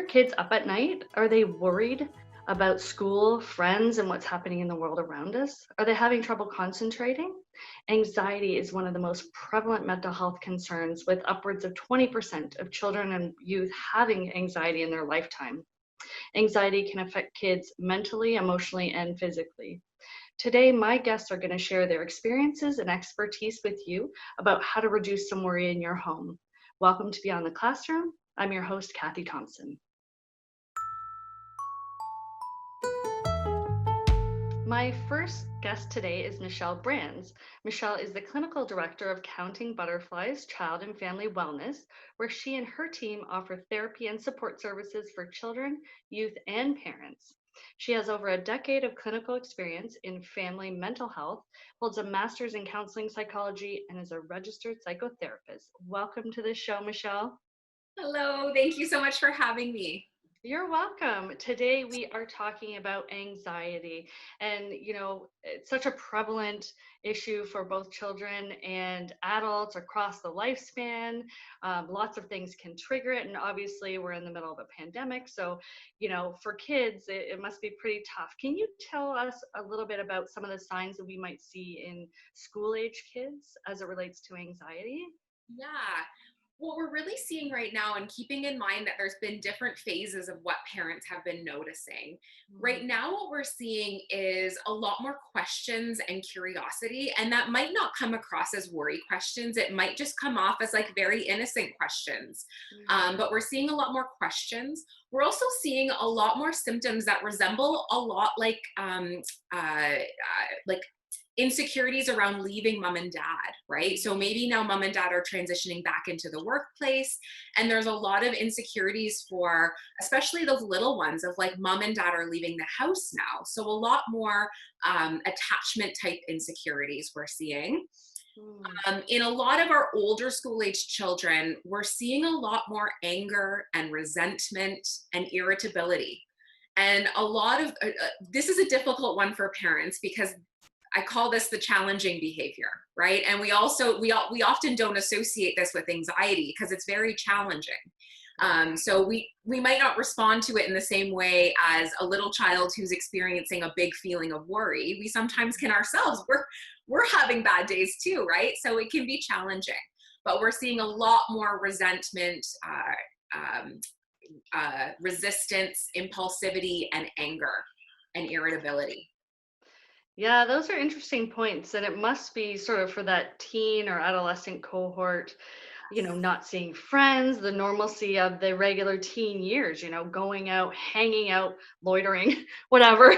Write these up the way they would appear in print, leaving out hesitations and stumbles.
kids up at night? Are they worried about school, friends, and what's happening in the world around us? Are they having trouble concentrating? Anxiety is one of the most prevalent mental health concerns, with upwards of 20% of children and youth having anxiety in their lifetime. Anxiety can affect kids mentally, emotionally, and physically. Today, my guests are going to share their experiences and expertise with you about how to reduce some worry in your home. Welcome to Beyond the Classroom. I'm your host, Cathy Thompson. My first guest today is Michelle Brands. Michelle is the Clinical Director of Counting Butterflies Child and Family Wellness, where she and her team offer therapy and support services for children, youth, and parents. She has over a decade of clinical experience in family mental health, holds a master's in counseling psychology, and is a registered psychotherapist. Welcome to the show, Michelle. Hello, thank you so much for having me. You're welcome. Today we are talking about anxiety, and it's such a prevalent issue for both children and adults across the lifespan. Lots of things can trigger it, and obviously we're in the middle of a pandemic, so for kids it must be pretty tough. Can you tell us a little bit about some of the signs that we might see in school age kids as it relates to anxiety? Yeah, what we're really seeing right now, and keeping in mind that there's been different phases of what parents have been noticing. Right now, what we're seeing is a lot more questions and curiosity, and that might not come across as worry questions. It might just come off as like very innocent questions. But we're seeing a lot more questions. We're also seeing a lot more symptoms that resemble a lot like insecurities around leaving mom and dad, right? So maybe now mom and dad are transitioning back into the workplace, and there's a lot of insecurities for especially those little ones of like mom and dad are leaving the house now. So a lot more attachment type insecurities we're seeing. Mm. In a lot of our older school age children, we're seeing a lot more anger and resentment and irritability. And a lot of this is a difficult one for parents because I call this the challenging behavior, right? And we often don't associate this with anxiety because it's very challenging. So we might not respond to it in the same way as a little child who's experiencing a big feeling of worry. We sometimes can ourselves. We're having bad days too, right? So it can be challenging, but we're seeing a lot more resentment, resistance, impulsivity, and anger and irritability. Yeah, those are interesting points. And it must be sort of for that teen or adolescent cohort, not seeing friends, the normalcy of the regular teen years, going out, hanging out, loitering, whatever,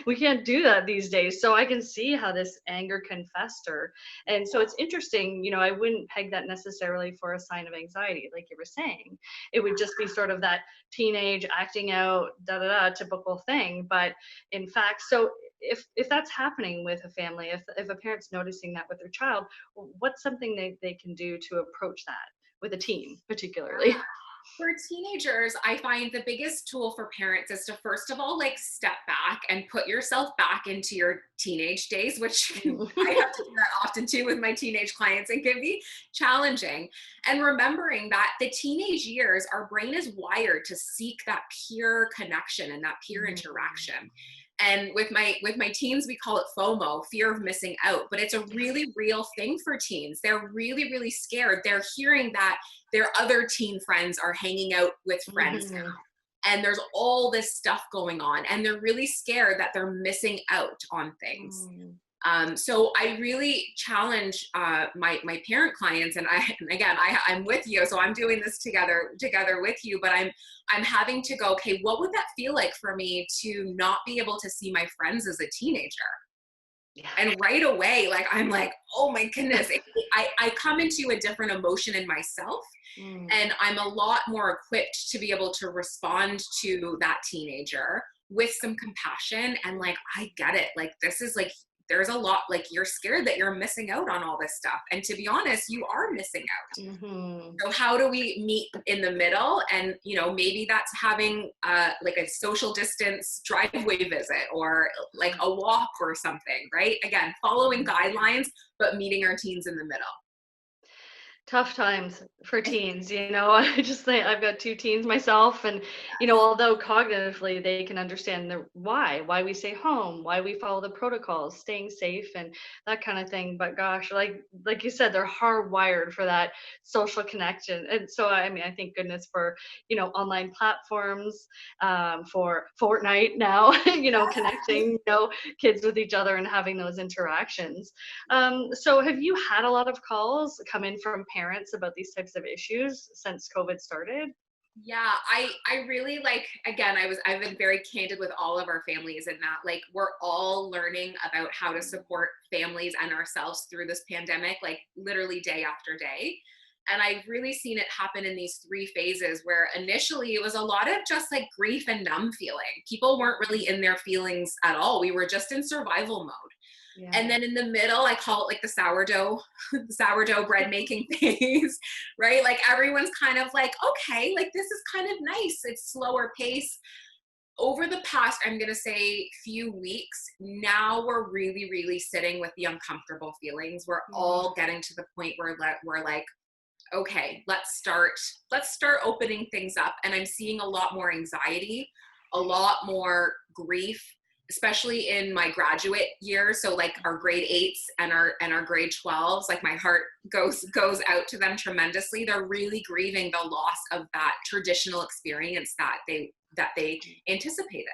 we can't do that these days. So I can see how this anger can fester. And so it's interesting, I wouldn't peg that necessarily for a sign of anxiety, like you were saying. It would just be sort of that teenage acting out, da da da, typical thing. But in fact, so if that's happening with a family, if a parent's noticing that with their child, what's something they can do to approach that with a teen particularly? For teenagers, I find the biggest tool for parents is to first of all, like step back and put yourself back into your teenage days, which I have to do that often too with my teenage clients and can be challenging. And remembering that the teenage years, our brain is wired to seek that peer connection and that peer interaction. And with my teens, we call it FOMO, fear of missing out, but it's a really real thing for teens. They're really, really scared. They're hearing that their other teen friends are hanging out with friends now. Mhm. And there's all this stuff going on, and they're really scared that they're missing out on things. Mm. So I really challenge my parent clients, and again, I'm with you, so I'm doing this together with you. But I'm having to go, okay, what would that feel like for me to not be able to see my friends as a teenager? Yeah. And right away, like I'm like, oh my goodness, I come into a different emotion in myself, Mm. and I'm a lot more equipped to be able to respond to that teenager with some compassion and like, I get it. Like, this is like, there's a lot, like, you're scared that you're missing out on all this stuff. And to be honest, you are missing out. Mhm. So how do we meet in the middle? And, maybe that's having like a social distance driveway visit or like a walk or something, right? Again, following guidelines, but meeting our teens in the middle. Tough times for teens, I just think I've got 2 teens myself, and, although cognitively they can understand the why we stay home, why we follow the protocols, staying safe and that kind of thing, but gosh, like you said, they're hardwired for that social connection, and so, I mean, I thank goodness for, online platforms, for Fortnite now, connecting, kids with each other and having those interactions. So have you had a lot of calls come in from parents about these types of issues since COVID started? Yeah, I really like, again, I've been very candid with all of our families in that like we're all learning about how to support families and ourselves through this pandemic, like literally day after day. And I've really seen it happen in these three phases where initially it was a lot of just like grief and numb feeling. People weren't really in their feelings at all. We were just in survival mode. And Yeah. then in the middle, I call it like the sourdough, the sourdough bread making phase, right? Like everyone's kind of like, okay, like this is kind of nice. It's slower pace. Over the past, I'm going to say few weeks, now we're really, really sitting with the uncomfortable feelings. We're Mm, all getting to the point where we're like, okay, let's start opening things up. And I'm seeing a lot more anxiety, a lot more grief, especially in my graduate year. So like our grade 8s and our grade 12s, like my heart goes out to them tremendously. They're really grieving the loss of that traditional experience that they anticipated.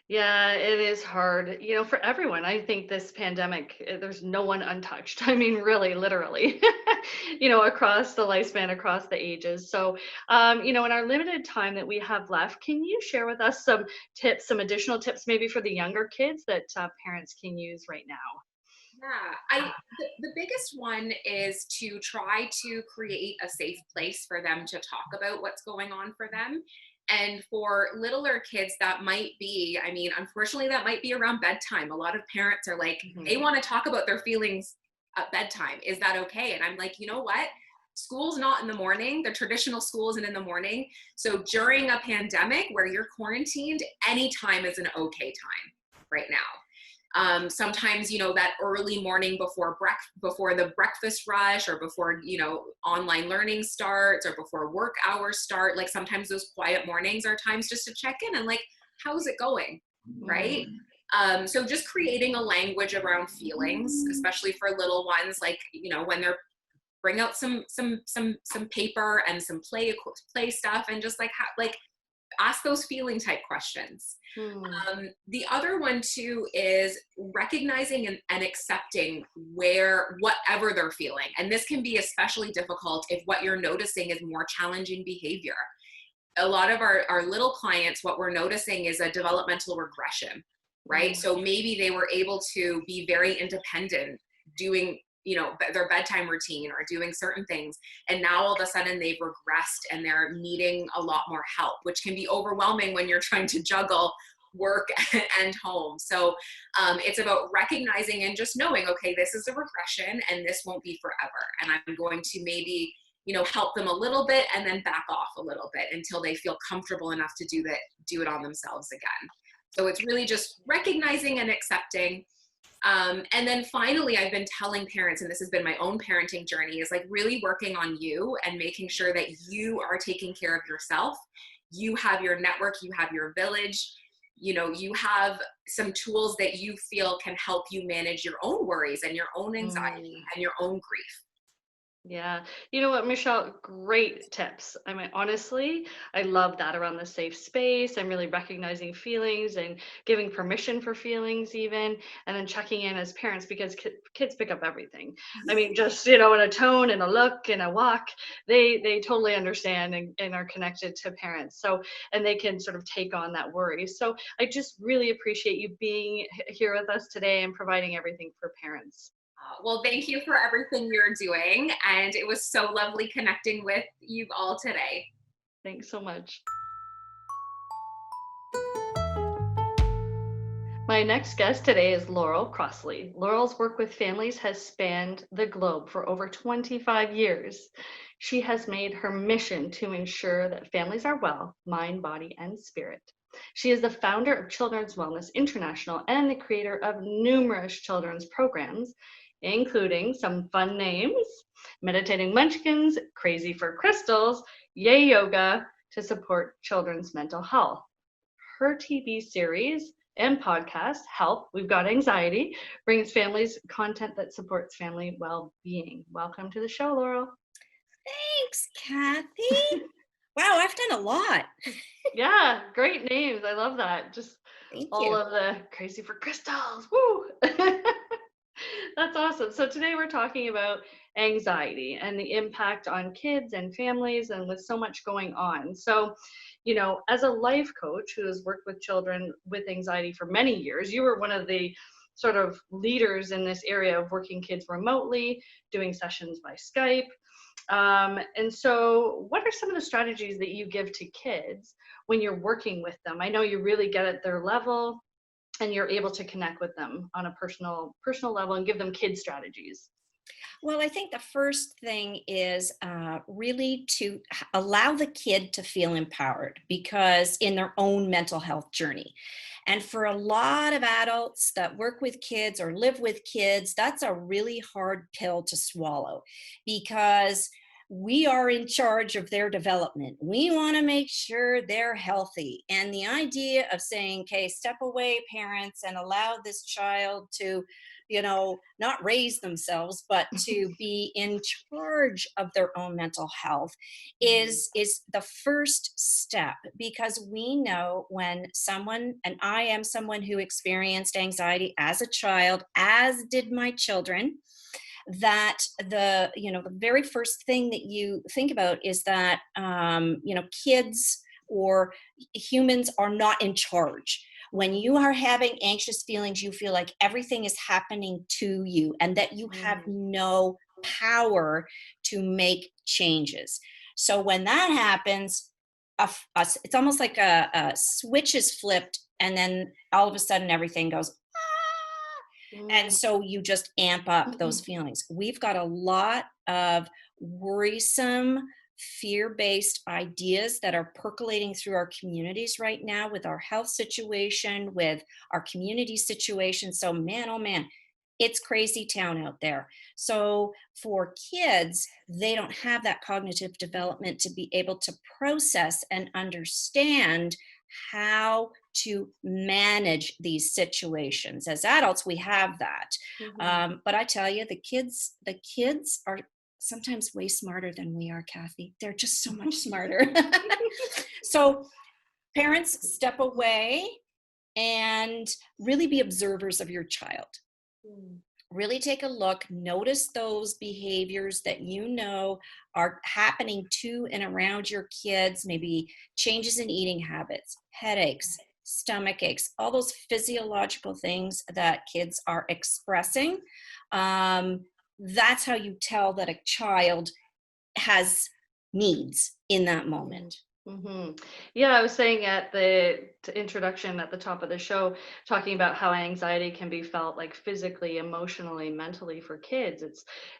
yeah, it is hard, for everyone. I think this pandemic, there's no one untouched. I mean, really, literally, across the lifespan, across the ages. So, in our limited time that we have left, can you share with us some tips, some additional tips, maybe for the younger kids that parents can use right now? Yeah, the biggest one is to try to create a safe place for them to talk about what's going on for them. And for littler kids, that might be, I mean, unfortunately, that might be around bedtime. A lot of parents are like, they Mhm. want to talk about their feelings at bedtime. Is that okay? And I'm like, you know what? School's not in the morning. The traditional school isn't in the morning. So during a pandemic where you're quarantined, any time is an okay time right now. Sometimes that early morning before the breakfast rush, or before online learning starts, or before work hours start, like sometimes those quiet mornings are times just to check in and like, how's it going, right? Mm. So just creating a language around feelings, especially for little ones, like when they're bring out some paper and some play stuff, and just like like ask those feeling type questions. Mm. The other one too is recognizing and accepting whatever they're feeling. And this can be especially difficult if what you're noticing is more challenging behavior. A lot of our little clients, what we're noticing is a developmental regression, right? Mm. So maybe they were able to be very independent, doing their bedtime routine or doing certain things, and now all of a sudden they've regressed and they're needing a lot more help, which can be overwhelming when you're trying to juggle work and home. So it's about recognizing and just knowing, okay, this is a regression and this won't be forever, and I'm going to maybe help them a little bit and then back off a little bit until they feel comfortable enough to do it on themselves again. So it's really just recognizing and accepting. And then finally, I've been telling parents, and this has been my own parenting journey, is like really working on you and making sure that you are taking care of yourself. You have your network, you have your village, you have some tools that you feel can help you manage your own worries and your own anxiety Mm. and your own grief. Yeah. You know what, Michelle? Great tips. I mean, honestly, I love that around the safe space and really recognizing feelings and giving permission for feelings, even, and then checking in as parents because kids pick up everything. I mean, just, in a tone and a look and a walk, they totally understand and are connected to parents. So, and they can sort of take on that worry. So I just really appreciate you being here with us today and providing everything for parents. Well, thank you for everything you're doing. And it was so lovely connecting with you all today. Thanks so much. My next guest today is Laurel Crossley. Laurel's work with families has spanned the globe for over 25 years. She has made her mission to ensure that families are well, mind, body, and spirit. She is the founder of Children's Wellness International and the creator of numerous children's programs, including some fun names: Meditating Munchkins, Crazy for Crystals, Yay Yoga to support children's mental health. Her TV series and podcast, Help, We've Got Anxiety, brings families content that supports family well-being. Welcome to the show, Laurel. Thanks, Kathy. Wow, I've done a lot. Yeah, great names. I love that. Just Thank all you. of the Crazy for Crystals. Woo! That's awesome. So today we're talking about anxiety and the impact on kids and families, and with so much going on. So, as a life coach who has worked with children with anxiety for many years, you were one of the sort of leaders in this area of working kids remotely, doing sessions by Skype. And so, what are some of the strategies that you give to kids when you're working with them? I know you really get at their level and you're able to connect with them on a personal level and give them kid strategies. Well, I think the first thing is really to allow the kid to feel empowered because in their own mental health journey. And for a lot of adults that work with kids or live with kids, that's a really hard pill to swallow because we are in charge of their development. We want to make sure they're healthy. And the idea of saying, okay, step away, parents, and allow this child to not raise themselves, but to be in charge of their own mental health is the first step, because we know when someone, and I am someone who experienced anxiety as a child, as did my children, that the very first thing that you think about is that kids or humans are not in charge. When you are having anxious feelings, you feel like everything is happening to you and that you have no power to make changes. So when that happens, it's almost like a switch is flipped, and then all of a sudden everything goes, and so you just amp up those feelings. We've got a lot of worrisome, fear-based ideas that are percolating through our communities right now with our health situation, with our community situation. So man, oh man, it's crazy town out there. So for kids, they don't have that cognitive development to be able to process and understand how to manage these situations. As adults, we have that. But I tell you, the kids are sometimes way smarter than we are, Kathy. They're just so much smarter. So parents, step away and really be observers of your child. Really take a look, notice those behaviors that you know are happening to and around your kids, maybe changes in eating habits, headaches, stomach aches, all those physiological things that kids are expressing. That's how you tell that a child has needs in that moment. Yeah, I was saying at the introduction at the top of the show, talking about how anxiety can be felt like physically, emotionally, mentally for kids.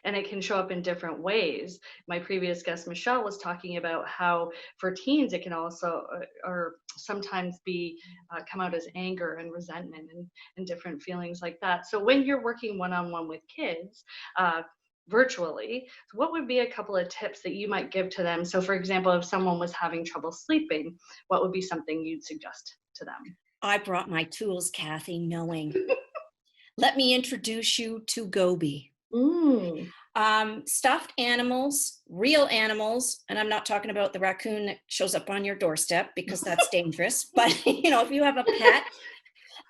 And it can show up in different ways. My previous guest, Michelle, was talking about how for teens, it can also or sometimes be come out as anger and resentment and different feelings like that. So when you're working one-on-one with kids, virtually, what would be a couple of tips that you might give to them? So for example, if someone was having trouble sleeping, what would be something you'd suggest to them? I brought my tools, Kathy, knowing. Let me introduce you to Goby. Stuffed animals, real animals, and I'm not talking about the raccoon that shows up on your doorstep because that's dangerous, but if you have a pet,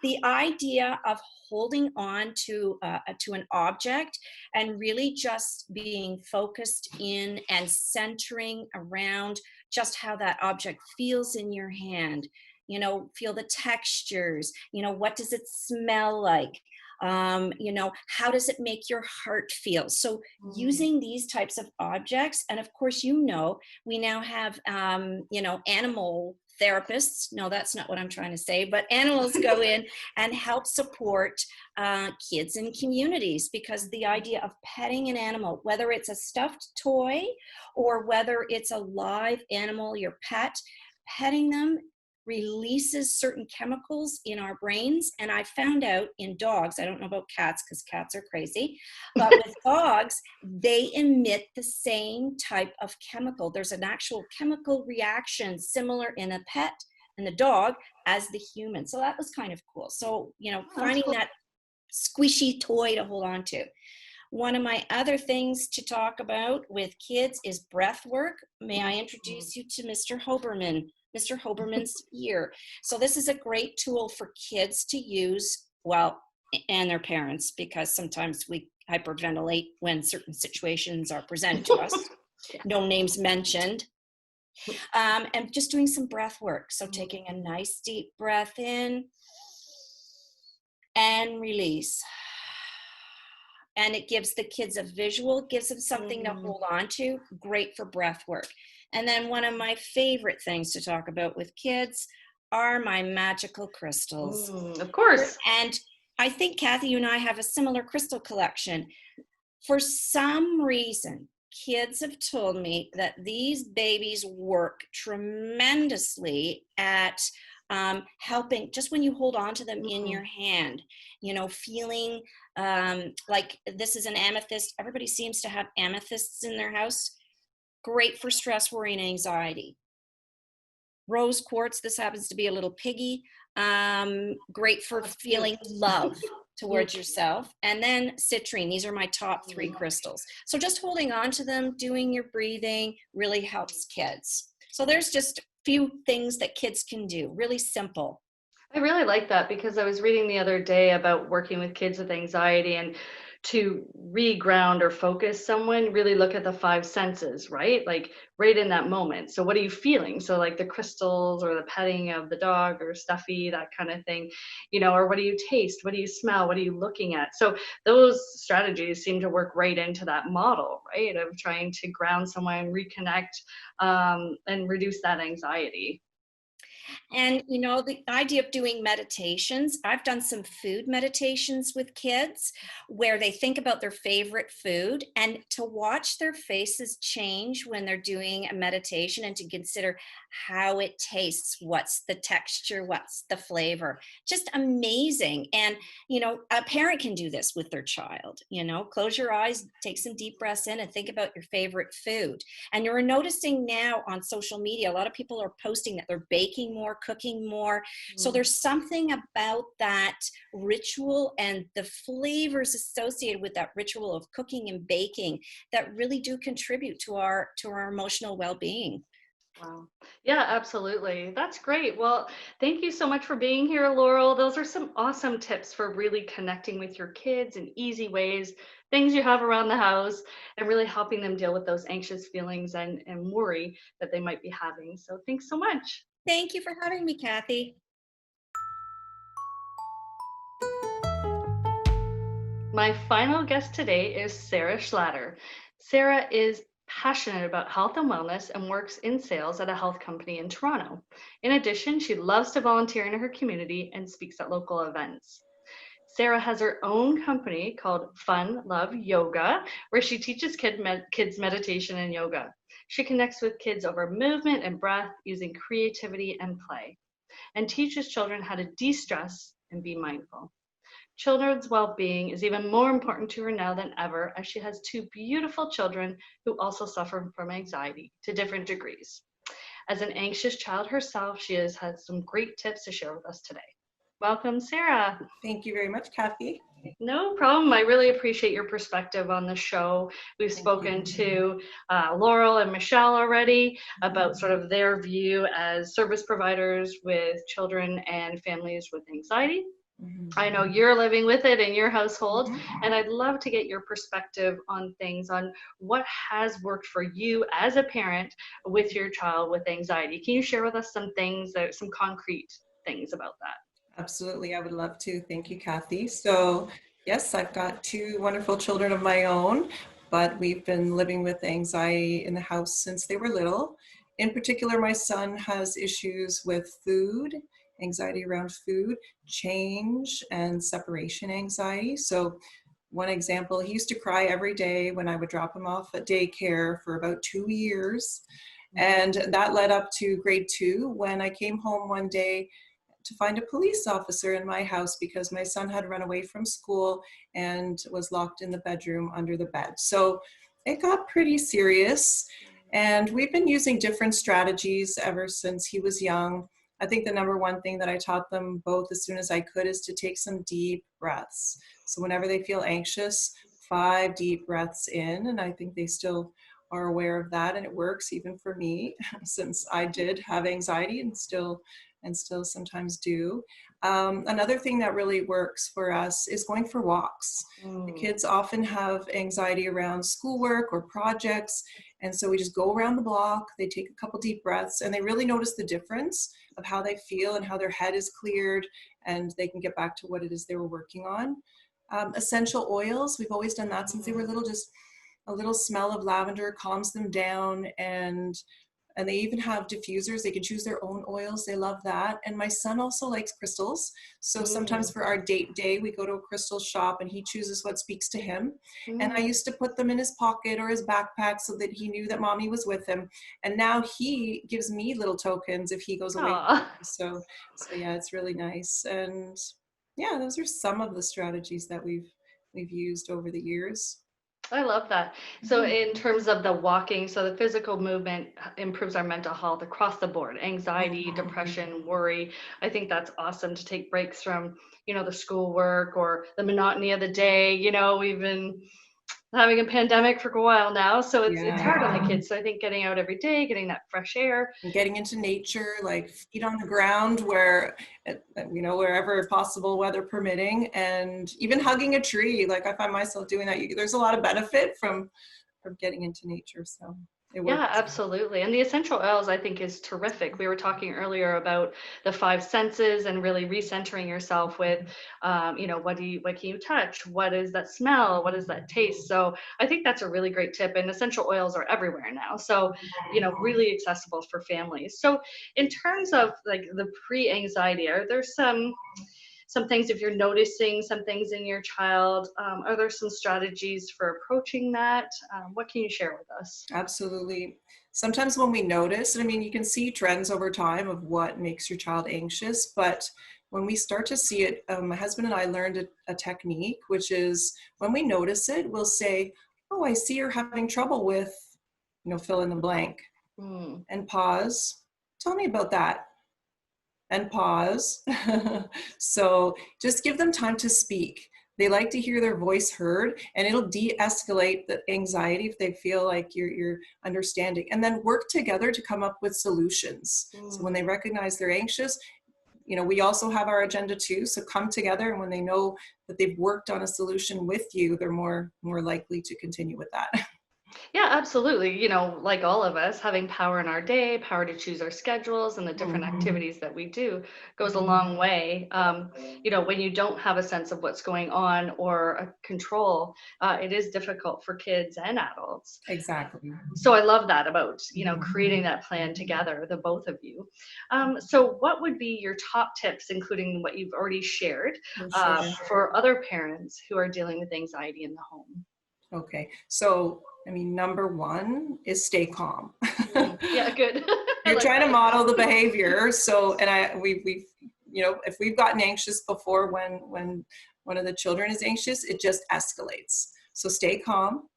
the idea of holding on to an object and really just being focused in and centering around just how that object feels in your hand, feel the textures, what does it smell like, how does it make your heart feel? So using these types of objects, and of course, we now have animal therapists. No, that's not what I'm trying to say, but animals go in and help support kids in communities, because the idea of petting an animal, whether it's a stuffed toy or whether it's a live animal, your pet, petting them releases certain chemicals in our brains. And I found out in dogs, I don't know about cats because cats are crazy, but with dogs, they emit the same type of chemical. There's an actual chemical reaction similar in a pet and the dog as the human. So that was kind of cool. So, That's finding cool. that squishy toy to hold on to. One of my other things to talk about with kids is breath work. May I introduce you to Mr. Hoberman, Mr. Hoberman's ear. So this is a great tool for kids to use, and their parents, because sometimes we hyperventilate when certain situations are presented to us. No names mentioned. And just doing some breath work. So taking a nice deep breath in and release. And it gives the kids a visual, gives them something to hold on to. Great for breath work. And then one of my favorite things to talk about with kids are my magical crystals. Of course. And I think, Cathy, you and I have a similar crystal collection. For some reason, kids have told me that these babies work tremendously at helping, just when you hold on to them in your hand, feeling like this is an amethyst. Everybody seems to have amethysts in their house. Great for stress, worry, and anxiety. Rose quartz, this happens to be a little piggy. Great for feeling love towards yourself. And then citrine, these are my top 3 crystals. So just holding on to them, doing your breathing really helps kids. So there's just a few things that kids can do, really simple. I really like that because I was reading the other day about working with kids with anxiety, and to reground or focus someone, really look at the 5 senses, right? Like right in that moment. So what are you feeling? So like the crystals or the petting of the dog or stuffy, that kind of thing, or what do you taste? What do you smell? What are you looking at? So those strategies seem to work right into that model, right? Of trying to ground someone, reconnect, and reduce that anxiety. And, the idea of doing meditations, I've done some food meditations with kids where they think about their favorite food, and to watch their faces change when they're doing a meditation and to consider how it tastes, what's the texture, what's the flavor, just amazing. And, a parent can do this with their child, close your eyes, take some deep breaths in and think about your favorite food. And you're noticing now on social media, a lot of people are posting that they're baking more, cooking more. So there's something about that ritual and the flavors associated with that ritual of cooking and baking that really do contribute to our emotional well-being. Wow. Yeah, absolutely. That's great. Well, thank you so much for being here, Laurel. Those are some awesome tips for really connecting with your kids in easy ways, things you have around the house, and really helping them deal with those anxious feelings and worry that they might be having. So thanks so much. Thank you for having me, Cathy. My final guest today is Sarah Schlatter. Sarah is passionate about health and wellness and works in sales at a health company in Toronto. In addition, she loves to volunteer in her community and speaks at local events. Sarah has her own company called Fun Love Yoga, where she teaches kids meditation and yoga. She connects with kids over movement and breath using creativity and play, and teaches children how to de-stress and be mindful. Children's well-being is even more important to her now than ever, as she has 2 beautiful children who also suffer from anxiety to different degrees. As an anxious child herself, she has had some great tips to share with us today. Welcome, Sarah. Thank you very much, Cathy. No problem. I really appreciate your perspective on the show. We've spoken to Laurel and Michelle already about sort of their view as service providers with children and families with anxiety. I know you're living with it in your household, and I'd love to get your perspective on things, on what has worked for you as a parent with your child with anxiety. Can you share with us some things, some concrete things about that? Absolutely, I would love to. Thank you, Cathy. So yes, I've got 2 wonderful children of my own, but we've been living with anxiety in the house since they were little. In particular, my son has issues with food, anxiety around food, change, and separation anxiety. So one example, he used to cry every day when I would drop him off at daycare for about 2 years. And that led up to grade 2 when I came home one day to find a police officer in my house because my son had run away from school and was locked in the bedroom under the bed. So it got pretty serious. And we've been using different strategies ever since he was young. I think the number one thing that I taught them both as soon as I could is to take some deep breaths. So whenever they feel anxious, 5 deep breaths in, and I think they still are aware of that, and it works even for me since I did have anxiety and still sometimes do. Another thing that really works for us is going for walks. The kids often have anxiety around schoolwork or projects, and so we just go around the block, they take a couple deep breaths, and they really notice the difference of how they feel and how their head is cleared, and they can get back to what it is they were working on. Essential oils, we've always done that since they were little. Just a little smell of lavender calms them down, and they even have diffusers. They can choose their own oils. They love that. And my son also likes crystals. So sometimes for our date day, we go to a crystal shop and he chooses what speaks to him. And I used to put them in his pocket or his backpack so that he knew that mommy was with him. And now he gives me little tokens if he goes away. So yeah, it's really nice. And yeah, those are some of the strategies that we've used over the years. I love that. So in terms of the walking, so the physical movement improves our mental health across the board, anxiety, depression, worry. I think that's awesome to take breaks from, the schoolwork or the monotony of the day. We've been having a pandemic for a while now, so it's hard on the kids. So I think getting out every day, getting that fresh air, and getting into nature, like feet on the ground where, wherever possible, weather permitting, and even hugging a tree. Like I find myself doing that. There's a lot of benefit from getting into nature. So it works. Yeah, absolutely. And the essential oils, I think, is terrific. We were talking earlier about the 5 senses and really recentering yourself with, what can you touch? What is that smell? What is that taste? So I think that's a really great tip. And essential oils are everywhere now. So, really accessible for families. So in terms of like the pre-anxiety, are there some things, if you're noticing some things in your child, are there some strategies for approaching that? What can you share with us? Absolutely. Sometimes when we notice, you can see trends over time of what makes your child anxious, but when we start to see it, my husband and I learned a technique, which is when we notice it, we'll say, oh, I see you're having trouble with, fill in the blank, and pause. Tell me about that. And pause. So just give them time to speak. They like to hear their voice heard, and it'll de-escalate the anxiety if they feel like you're understanding. And then work together to come up with solutions. So when they recognize they're anxious, we also have our agenda too. So come together, and when they know that they've worked on a solution with you, they're more likely to continue with that. Yeah, absolutely. Like all of us, having power in our day, power to choose our schedules and the different activities that we do goes a long way. When you don't have a sense of what's going on or a control, it is difficult for kids and adults. Exactly. So I love that about, creating that plan together, the both of you. So what would be your top tips, including what you've already shared, for other parents who are dealing with anxiety in the home? Okay. So number one is stay calm. Yeah, good. You're trying to model the behavior. So, and we've if we've gotten anxious before when one of the children is anxious, it just escalates. So stay calm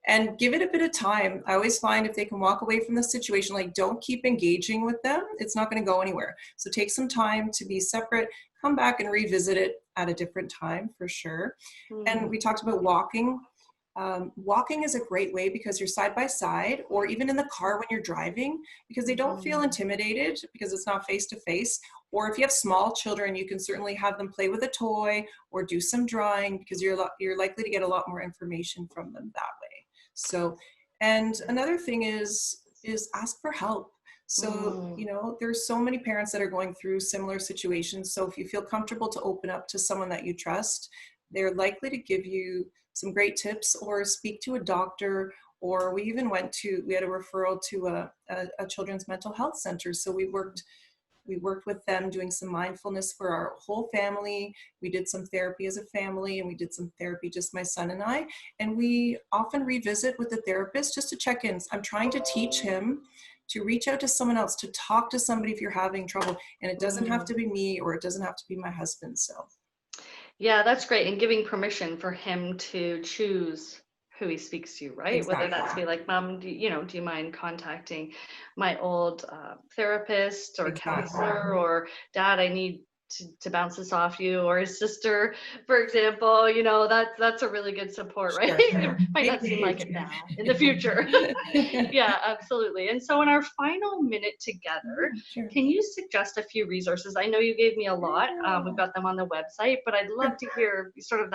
and give it a bit of time. I always find if they can walk away from the situation, like don't keep engaging with them, it's not going to go anywhere. So take some time to be separate, come back and revisit it at a different time for sure. And we talked about walking. Walking is a great way because you're side by side, or even in the car when you're driving, because they don't feel intimidated because it's not face to face. Or if you have small children, you can certainly have them play with a toy or do some drawing, because you're likely to get a lot more information from them that way. So, and another thing is ask for help. So, there's so many parents that are going through similar situations. So if you feel comfortable to open up to someone that you trust, they're likely to give you some great tips or speak to a doctor. Or we even we had a referral to a children's mental health center. So we worked with them doing some mindfulness for our whole family. We did some therapy as a family, and we did some therapy, just my son and I. And we often revisit with the therapist just to check in. I'm trying to teach him to reach out to someone else, to talk to somebody if you're having trouble. And it doesn't have to be me, or it doesn't have to be my husband. So Yeah, that's great. And giving permission for him to choose who he speaks to, right? Whether that's exactly. be like, Mom, do you mind contacting my old therapist or Exactly. counselor, or Dad, I need to bounce this off you, or his sister, for example, that's a really good support, right? Sure. It might In not the seem like it future. now, in the future. Yeah, absolutely. And so in our final minute together, Yeah, sure. can you suggest a few resources? I know you gave me a lot. We've got them on the website, but I'd love to hear sort of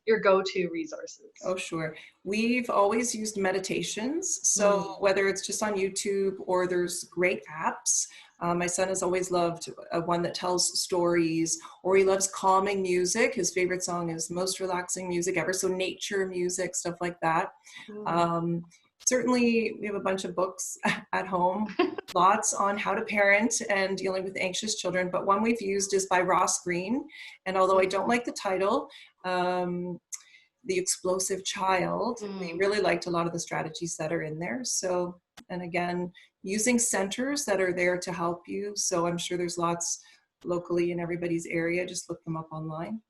your go-to resources. Oh, sure. We've always used meditations. So Mm. whether it's just on YouTube or there's great apps, my son has always loved one that tells stories, or he loves calming music. His favorite song is Most Relaxing Music Ever. So nature music, stuff like that. Mm. Certainly, we have a bunch of books at home, lots on how to parent and dealing with anxious children. But one we've used is by Ross Green. And although I don't like the title, The Explosive Child, we Mm. really liked a lot of the strategies that are in there. So, and again, using centers that are there to help you. So I'm sure there's lots locally in everybody's area. Just look them up online.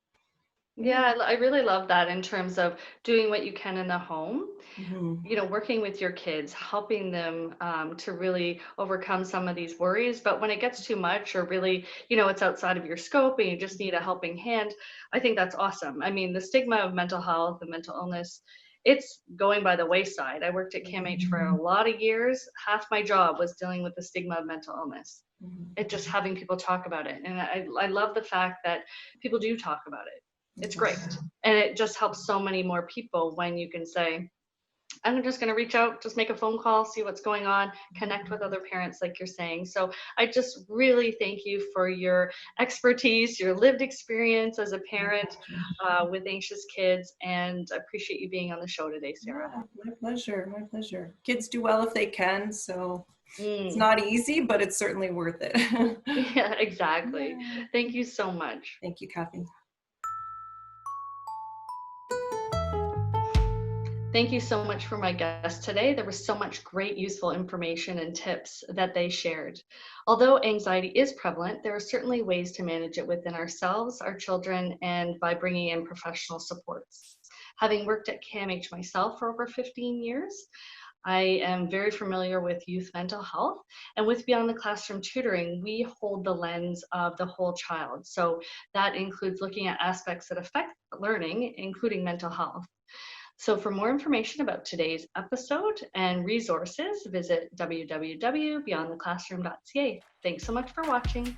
Yeah, I really love that in terms of doing what you can in the home, Mhm. working with your kids, helping them to really overcome some of these worries. But when it gets too much, or really, it's outside of your scope and you just need a helping hand, I think that's awesome. I mean, the stigma of mental health and mental illness, it's going by the wayside. I worked at CAMH for a lot of years. Half my job was dealing with the stigma of mental illness. Mhm. It just having people talk about it. And I love the fact that people do talk about it. It's great. Exactly. And it just helps so many more people when you can say, I'm just going to reach out, just make a phone call, see what's going on, connect with other parents, like you're saying. So I just really thank you for your expertise, your lived experience as a parent with anxious kids, and I appreciate you being on the show today, Sarah. Yeah, my pleasure. My pleasure. Kids do well if they can. So it's Mm, not easy, but it's certainly worth it. yeah, exactly. Yeah. Thank you so much. Thank you, Cathy. Thank you so much for my guests today. There was so much great, useful information and tips that they shared. Although anxiety is prevalent, there are certainly ways to manage it within ourselves, our children, and by bringing in professional supports. Having worked at CAMH myself for over 15 years, I am very familiar with youth mental health. And with Beyond the Classroom tutoring, we hold the lens of the whole child. So that includes looking at aspects that affect learning, including mental health. So for more information about today's episode and resources, visit www.beyondtheclassroom.ca. Thanks so much for watching.